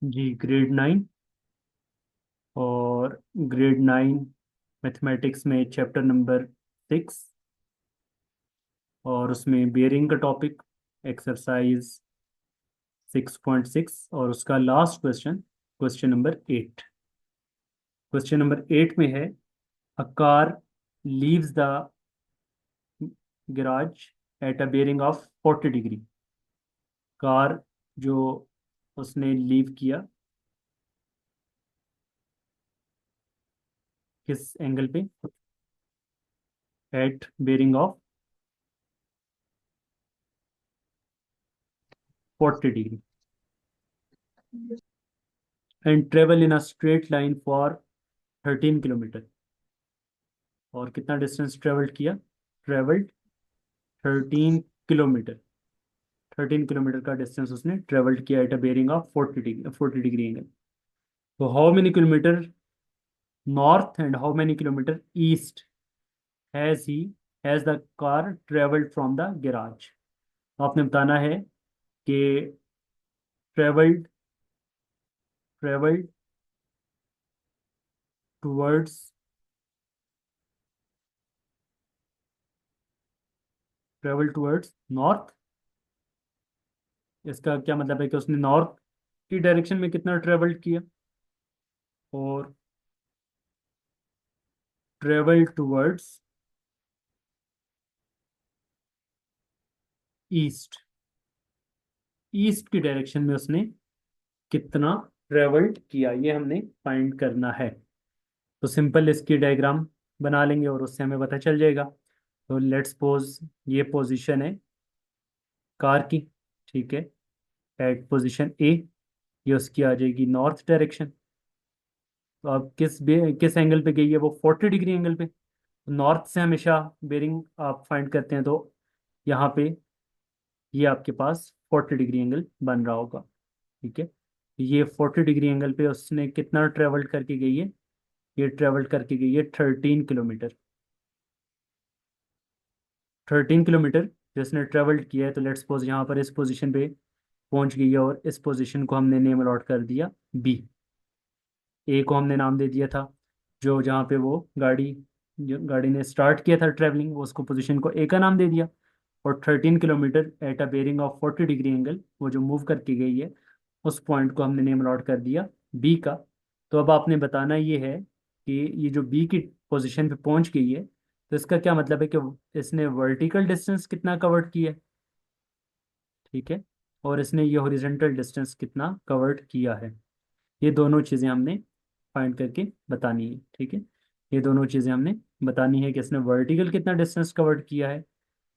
जी grade 9। और grade 9 mathematics में chapter number 6, और उसमें बेयरिंग का टॉपिक एक्सरसाइज 6.6, और उसका last question question number 8। Question number 8 में है, a car leaves the garage at a bearing of 40 degree. Car जो उसने लीव किया किस एंगल पे? At bearing of 40 degree, and travel in a straight line for 13 kilometre. और कितना distance travelled किया? Travelled 13 kilometre. 13 किलोमीटर का डिस्टेंस उसने ट्रेवल्ड किया at a bearing of 40 degree angle. तो how many kilometre north and how many kilometre east has he has the car travelled from the garage? आपने बताना है कि travelled travelled towards travel towards north. इसका क्या मतलब है कि उसने नॉर्थ की डायरेक्शन में कितना ट्रेवल किया, और ट्रेवल टुवर्ड्स ईस्ट, ईस्ट की डायरेक्शन में उसने कितना ट्रेवल्ड किया, ये हमने फाइंड करना है। तो सिंपल इसकी डायग्राम बना लेंगे और उससे हमें पता चल जाएगा। तो लेट्स सपोज ये पोजीशन है कार की, ठीक है, एट पोजीशन ए। ये उसकी आ जाएगी नॉर्थ डायरेक्शन। तो अब किस एंगल पे गई है वो? 40 डिग्री एंगल पे। नॉर्थ से हमेशा बेरिंग आप फाइंड करते हैं, तो यहाँ पे ये आपके पास 40 डिग्री एंगल बन रहा होगा, ठीक है। ये 40 डिग्री एंगल पे उसने कितना ट्रेवल करके गई है? ये ट्रेवल करके गई है 13 किलोमीटर। 13 किलोमीटर जिसने ट्रेवल्ड किया है, तो लेट्स सपोज यहाँ पर इस पोजीशन पे पहुंच गई है, और इस पोजीशन को हमने नेम अलॉट कर दिया बी। ए को हमने नाम दे दिया था, जो जहाँ पे वो जो गाड़ी ने स्टार्ट किया था ट्रेवलिंग, वो उसको पोजीशन को ए का नाम दे दिया। और 13 kilometre at a bearing of 40 degree angle, वो जो मूव करके गई है, उस पॉइंट को हमने नेम अलॉट कर दिया बी का। तो अब आपने बताना ये है कि ये जो बी की पोजीशन पे पहुंच गई है, तो इसका क्या मतलब है कि इसने वर्टिकल डिस्टेंस कितना कवर्ड किया है, ठीक है, और इसने ये हॉरिजॉन्टल डिस्टेंस कितना कवर्ड किया है। ये दोनों चीज़ें हमने फाइंड करके बतानी है, ठीक है। ये दोनों चीज़ें हमने बतानी है कि इसने वर्टिकल कितना डिस्टेंस कवर्ड किया है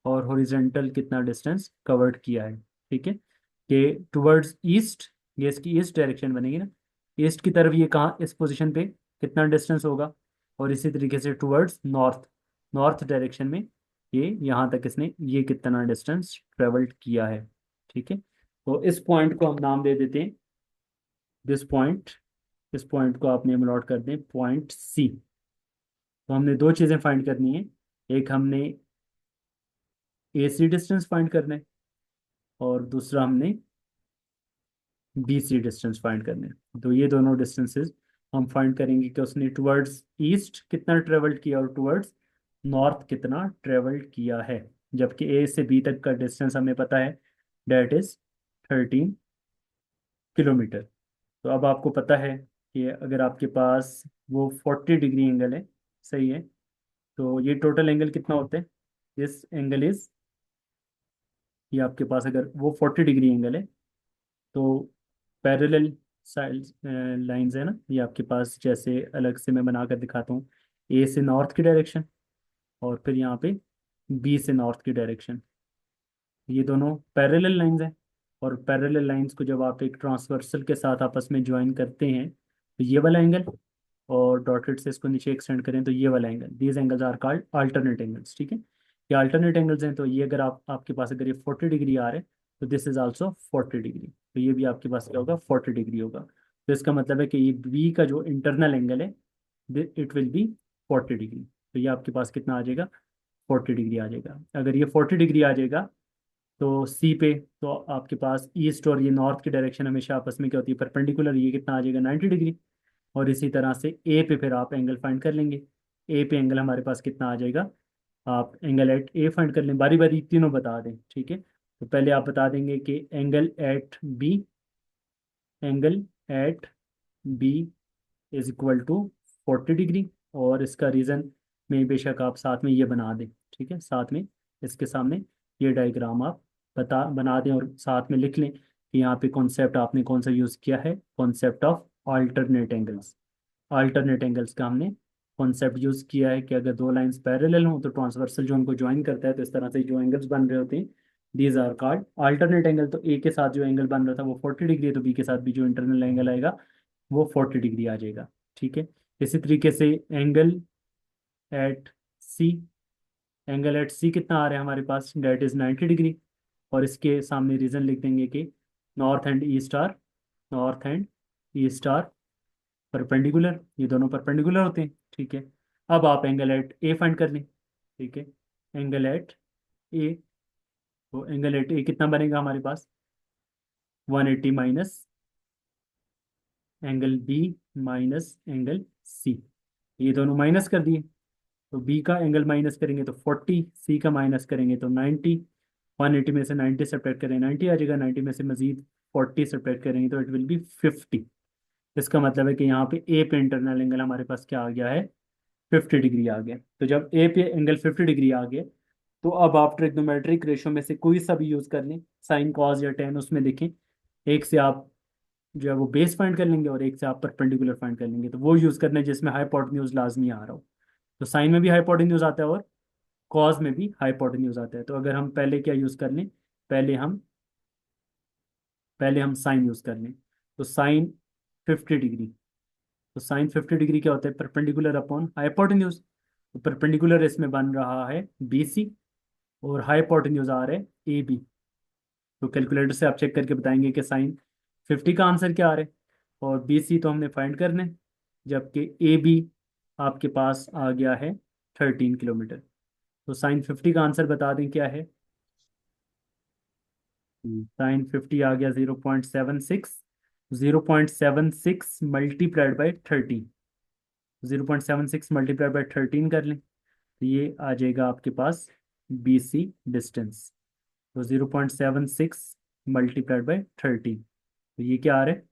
और हॉरिजॉन्टल कितना डिस्टेंस कवर्ड किया है, ठीक है। कि टुवर्ड्स ईस्ट, ये इसकी ईस्ट डायरेक्शन बनेगी ना, ईस्ट की तरफ ये कहाँ इस पोजीशन पे कितना डिस्टेंस होगा, और इसी तरीके से टुवर्ड्स नॉर्थ, नॉर्थ डायरेक्शन में ये यहाँ तक इसने ये कितना डिस्टेंस ट्रेवल्ड किया है, ठीक है। तो इस पॉइंट को हम नाम दे देते हैं दिस पॉइंट। इस पॉइंट को आप नेम अलॉट कर दें पॉइंट सी। तो हमने दो चीज़ें फाइंड करनी है, एक हमने ए सी डिस्टेंस फाइंड करना है, और दूसरा हमने बी सी डिस्टेंस फाइंड करना है। तो ये दोनों डिस्टेंसेस हम फाइंड करेंगे कि उसने टुवर्ड्स ईस्ट कितना ट्रेवल्ड किया और टुवर्ड्स नॉर्थ कितना ट्रेवल्ड किया है। जबकि ए से बी तक का डिस्टेंस हमें पता है, डेट इज 13 किलोमीटर। तो अब आपको पता है कि अगर आपके पास वो 40 डिग्री एंगल है, सही है, तो ये टोटल एंगल कितना होता है? दिस एंगल इज, ये आपके पास अगर वो 40 डिग्री एंगल है, तो पैरेलल साइड लाइंस है ना, ये आपके पास जैसे अलग से मैं बनाकर दिखाता हूँ। ए से नॉर्थ की डायरेक्शन, और फिर यहाँ पे बी से नॉर्थ की डायरेक्शन, ये दोनों पैरेलल लाइंस हैं। और पैरेलल लाइंस को जब आप एक ट्रांसवर्सल के साथ आपस में ज्वाइन करते हैं, तो ये वाला एंगल, और डॉटेड से इसको नीचे एक्सटेंड करें तो ये वाला angle, these angles are called alternate angles, ठीक है। ये अल्टरनेट एंगल्स हैं, तो ये अगर आपके पास अगर ये 40 डिग्री आ रहे हैं, तो दिस इज आल्सो 40 डिग्री, तो ये भी आपके पास क्या होगा? 40 डिग्री होगा। तो इसका मतलब है कि ये बी का जो इंटरनल एंगल है, इट विल बी 40 डिग्री। तो ये आपके पास कितना आ जाएगा? 40 डिग्री आ जाएगा। अगर ये 40 डिग्री आ जाएगा, तो सी पे तो आपके पास ईस्ट और ये नॉर्थ की डायरेक्शन हमेशा आपस में क्या होती है, परपेंडिकुलर। ये कितना आ जाएगा, 90 डिग्री। और इसी तरह से ए पे फिर आप एंगल फाइंड कर लेंगे। ए पे एंगल हमारे पास कितना आ जाएगा, आप एंगल एट ए फाइंड कर लें, बारी बारी तीनों बता दें, ठीक है। तो पहले आप बता देंगे कि angle at B, angle at B is equal to 40 degree. और इसका रीज़न में बेशक आप साथ में ये बना दें, ठीक है, साथ में इसके सामने ये डायग्राम आप बना दें और साथ में लिख लें कि यहाँ पे कॉन्सेप्ट आपने कौन सा यूज़ किया है, concept of alternate angles. Alternate angles का हमने कॉन्सेप्ट यूज़ किया है कि अगर दो लाइंस पैरेलल हों तो ट्रांसवर्सल जो उनको ज्वाइन करता है, तो इस तरह से जो एंगल्स बन रहे होते हैं these are called alternate angle. तो ए के साथ जो एंगल बन रहा था वो 40 डिग्री है, तो बी के साथ भी जो इंटरनल एंगल आएगा वो 40 डिग्री आ जाएगा, ठीक है। इसी तरीके से एंगल एट सी, एंगल एट सी कितना आ रहा है हमारे पास, डेट इज 90 डिग्री। और इसके सामने रीजन लिख देंगे कि north and east are, north and east are perpendicular, ये दोनों परपेंडिकुलर होते हैं, ठीक है। अब आप एंगल एट ए फाइंड कर लें, ठीक है। एंगल एट ए, तो एंगल एट ए कितना बनेगा हमारे पास, 180 minus angle B minus angle C, ये दोनों माइनस कर दिए। तो बी का एंगल माइनस करेंगे तो 40, सी का माइनस करेंगे तो 90। 180 में से 90 सब्ट्रैक्ट करें 90 आ जाएगा, 90 में से मजीद 40 सब्ट्रैक्ट करेंगे तो इट विल बी 50। इसका मतलब है कि यहाँ पे ए पे इंटरनल एंगल हमारे पास क्या आ गया है, 50 डिग्री आ गया। तो जब ए पे एंगल 50 डिग्री आ गया, तो अब आप ट्रिग्नोमेट्रिक रेशो में से कोई सा भी यूज़ कर लें, साइन कॉस या टेन, उसमें देखें एक से आप जो है वो बेस फाइंड कर लेंगे और एक से आप परपेंडिकुलर फाइंड कर लेंगे। तो वो यूज़ करना है जिसमें हाइपोटेन्यूज लाजमी आ रहा हो। तो साइन में भी हाइपोटेन्यूज आता है और कॉज में भी हाइपोटेन्यूज आता है। तो अगर हम पहले क्या यूज़ कर लें, पहले हम साइन यूज़ कर लें। तो साइन 50 डिग्री, तो साइन 50 डिग्री क्या होता है, परपेंडिकुलर अपॉन हाइपोटेन्यूज। तो परपेंडिकुलर इसमें बन रहा है बी सी और हाइपोटेन्यूज आ रहा है ए बी। तो कैलकुलेटर से आप चेक करके बताएंगे कि साइन 50 का आंसर क्या आ रहा है, और बी सी तो हमने फाइंड करना है, जबकि ए बी आपके पास आ गया है 13 किलोमीटर। तो साइन 50 का आंसर बता दें क्या है, साइन 50 आ गया 0.76। 0.76 मल्टीप्लाइड बाई 13, 0.76 मल्टीप्लाइड बाई 13 कर लें तो ये आ जाएगा आपके पास बी सी डिस्टेंस। तो 0.76 मल्टीप्लाइड बाई 13, तो ये क्या आ रहा है,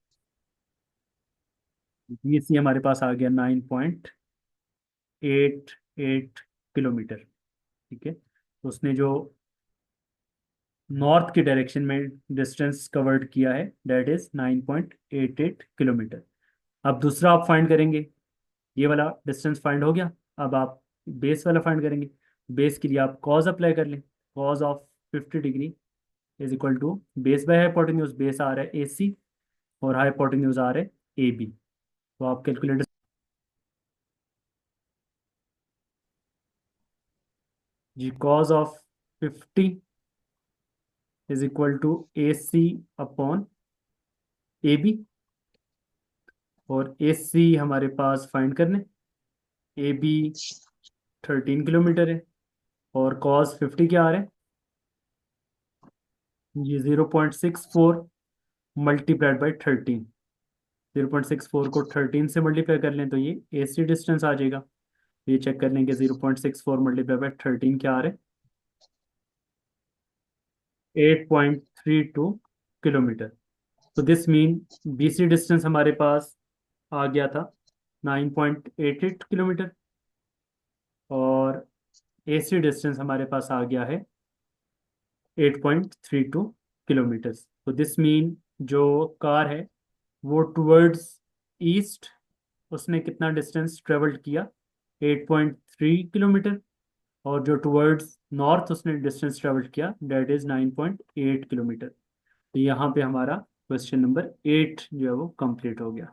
बी सी हमारे पास आ गया 9.88 किलोमीटर, ठीक है। तो उसने जो नॉर्थ की डायरेक्शन में डिस्टेंस कवर्ड किया है दैट इज 9.88 किलोमीटर। अब दूसरा आप फाइंड करेंगे, ये वाला डिस्टेंस फाइंड हो गया। अब आप बेस वाला फाइंड करेंगे। बेस के लिए आप कॉज अप्लाई कर लें, cos of 50 degree is equal to base by hypotenuse, base आ रहा है ए सी और हाइपोटेन्यूज आ रहा है ए बी। तो आप कैलकुलेटर, जी cos of 50 is equal to A C upon A B. और ए सी हमारे पास फाइंड करने, ए बी 13 किलोमीटर है और कॉस 50 क्या आ रहा है, ये 0.64 मल्टीप्लाइड बाई 13। 0.64 को 13 से मल्टीप्लाई कर लें तो ये ए सी डिस्टेंस आ जाएगा। ये चेक कर लें कि 0.64 मल्टीप्लाई बाई 13 क्या आ रहा है, 8.32 किलोमीटर। तो this mean B C distance हमारे पास आ गया था 9.88 किलोमीटर और ए सी डिस्टेंस हमारे पास आ गया है 8.32 किलोमीटर्स। तो दिस मीन जो कार है वो टुवर्ड्स ईस्ट उसने कितना डिस्टेंस ट्रेवल्ड किया, 8.3 किलोमीटर। और जो टुवर्ड्स नॉर्थ उसने डिस्टेंस ट्रेवल्ड किया डेट इज 9.8 किलोमीटर। तो यहाँ पे हमारा क्वेश्चन नंबर 8 जो है वो कंप्लीट हो गया।